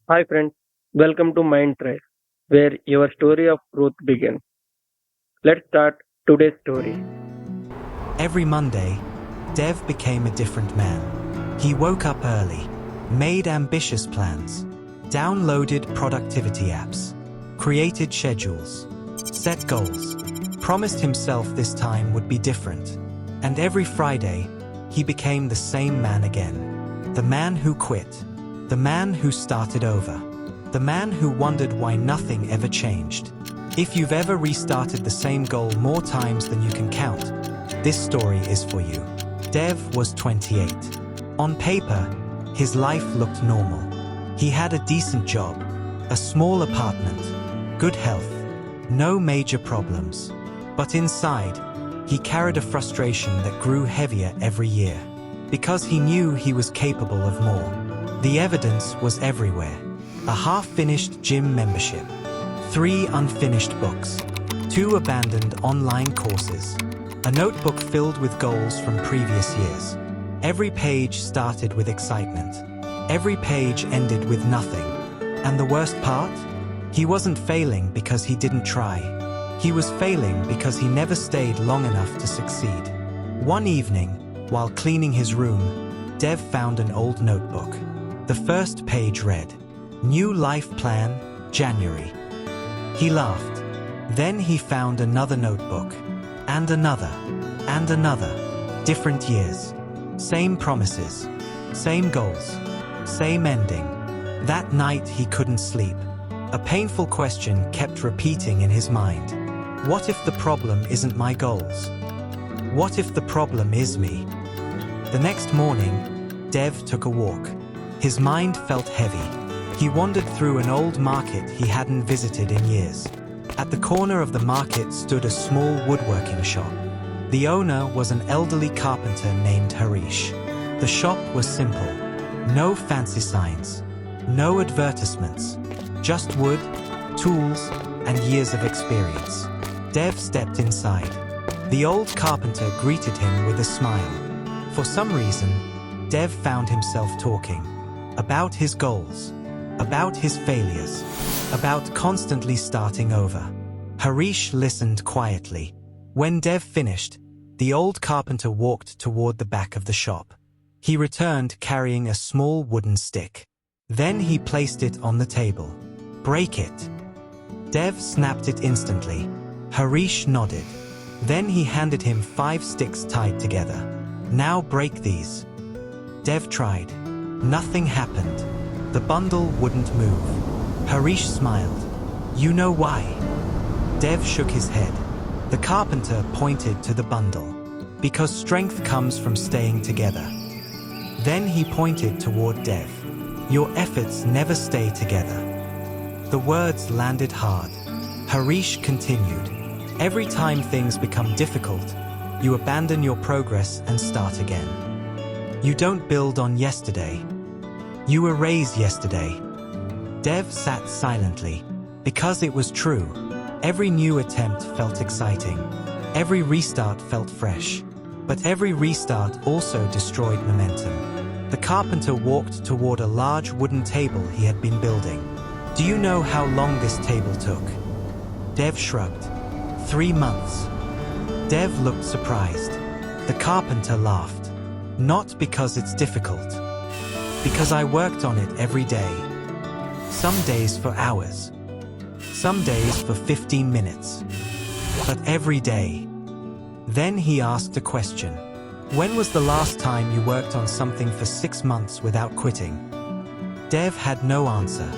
Hi friends, welcome to MindThryve, where your story of growth begins. Let's start today's story. Every Monday, Dev became a different man. He woke up early, made ambitious plans, downloaded productivity apps, created schedules, set goals, promised himself this time would be different. And every Friday, he became the same man again. The man who quit, the man who started over, the man who wondered why nothing ever changed. If you've ever restarted the same goal more times than you can count, this story is for you. Dev was 28. On paper, his life looked normal. He had a decent job, a small apartment, good health, no major problems. But inside, he carried a frustration that grew heavier every year, because he knew he was capable of more. The evidence was everywhere. A half-finished gym membership, 3 unfinished books, 2 abandoned online courses, a notebook filled with goals from previous years. Every page started with excitement. Every page ended with nothing. And the worst part? He wasn't failing because he didn't try. He was failing because he never stayed long enough to succeed. One evening, while cleaning his room, Dev found an old notebook. The first page read, "New life plan, January." He laughed. Then he found another notebook, and another, and another. Different years. Same promises, same goals, same ending. That night he couldn't sleep. A painful question kept repeating in his mind. What if the problem isn't my goals? What if the problem is me? The next morning, Dev took a walk. His mind felt heavy. He wandered through an old market he hadn't visited in years. At the corner of the market stood a small woodworking shop. The owner was an elderly carpenter named Harish. The shop was simple. No fancy signs. No advertisements. Just wood, tools, and years of experience. Dev stepped inside. The old carpenter greeted him with a smile. For some reason, Dev found himself talking about his goals, about his failures, about constantly starting over. Harish listened quietly. When Dev finished, the old carpenter walked toward the back of the shop. He returned carrying a small wooden stick. Then he placed it on the table. "Break it." Dev snapped it instantly. Harish nodded. Then he handed him 5 sticks tied together. "Now break these." Dev tried. Nothing happened. The bundle wouldn't move. Harish smiled. "You know why?" Dev shook his head. The carpenter pointed to the bundle. "Because strength comes from staying together." Then he pointed toward Dev. "Your efforts never stay together." The words landed hard. Harish continued. "Every time things become difficult, you abandon your progress and start again. You don't build on yesterday. You erase yesterday." Dev sat silently. Because it was true. Every new attempt felt exciting. Every restart felt fresh. But every restart also destroyed momentum. The carpenter walked toward a large wooden table he had been building. "Do you know how long this table took?" Dev shrugged. 3 months. Dev looked surprised. The carpenter laughed. "Not because it's difficult. Because I worked on it every day. Some days for hours. Some days for 15 minutes. But every day." Then he asked a question. "When was the last time you worked on something for 6 months without quitting?" Dev had no answer.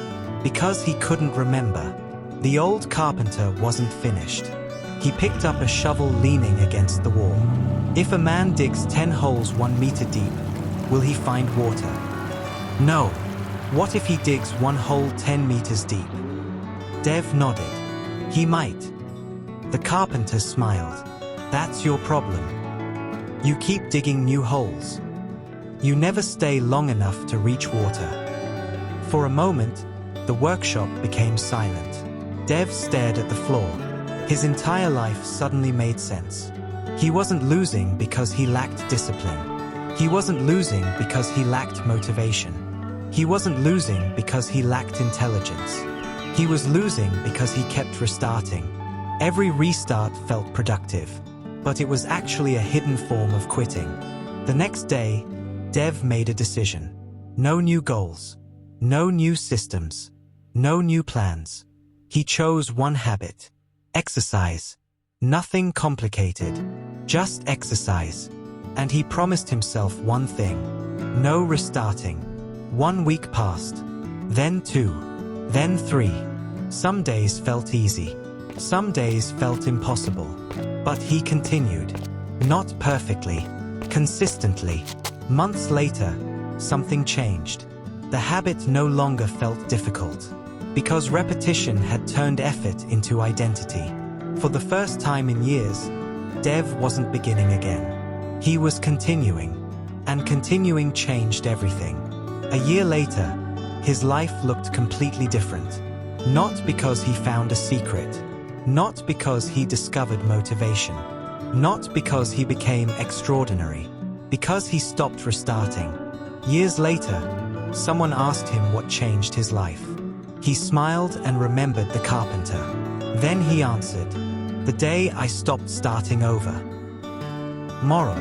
Because he couldn't remember. The old carpenter wasn't finished. He picked up a shovel leaning against the wall. If a man digs 10 holes 1 meter deep, will he find water? No. What if he digs 1 hole 10 meters deep? Dev nodded. He might. The carpenter smiled. "That's your problem. You keep digging new holes. You never stay long enough to reach water." For a moment, the workshop became silent. Dev stared at the floor. His entire life suddenly made sense. He wasn't losing because he lacked discipline. He wasn't losing because he lacked motivation. He wasn't losing because he lacked intelligence. He was losing because he kept restarting. Every restart felt productive, but it was actually a hidden form of quitting. The next day, Dev made a decision. No new goals, no new systems, no new plans. He chose one habit: exercise. Nothing complicated, just exercise. And he promised himself one thing: no restarting. 1 week passed, then 2, then 3. Some days felt easy, some days felt impossible. But he continued. Not perfectly, consistently. Months later, something changed. The habit no longer felt difficult, because repetition had turned effort into identity. For the first time in years, Dev wasn't beginning again. He was continuing, and continuing changed everything. A year later, his life looked completely different. Not because he found a secret, not because he discovered motivation, not because he became extraordinary, because he stopped restarting. Years later, someone asked him what changed his life. He smiled and remembered the carpenter. Then he answered, "The day I stopped starting over." Moral: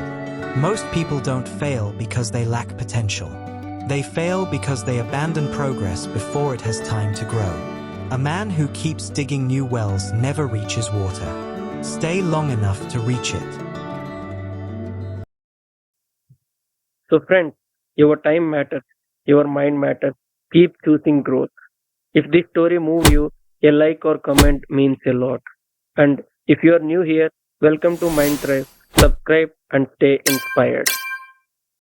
most people don't fail because they lack potential. They fail because they abandon progress before it has time to grow. A man who keeps digging new wells never reaches water. Stay long enough to reach it. So, friends, your time matters, your mind matters. Keep choosing growth. If this story moved you, a like or comment means a lot. And if you are new here, welcome to MindThryve. Subscribe and stay inspired.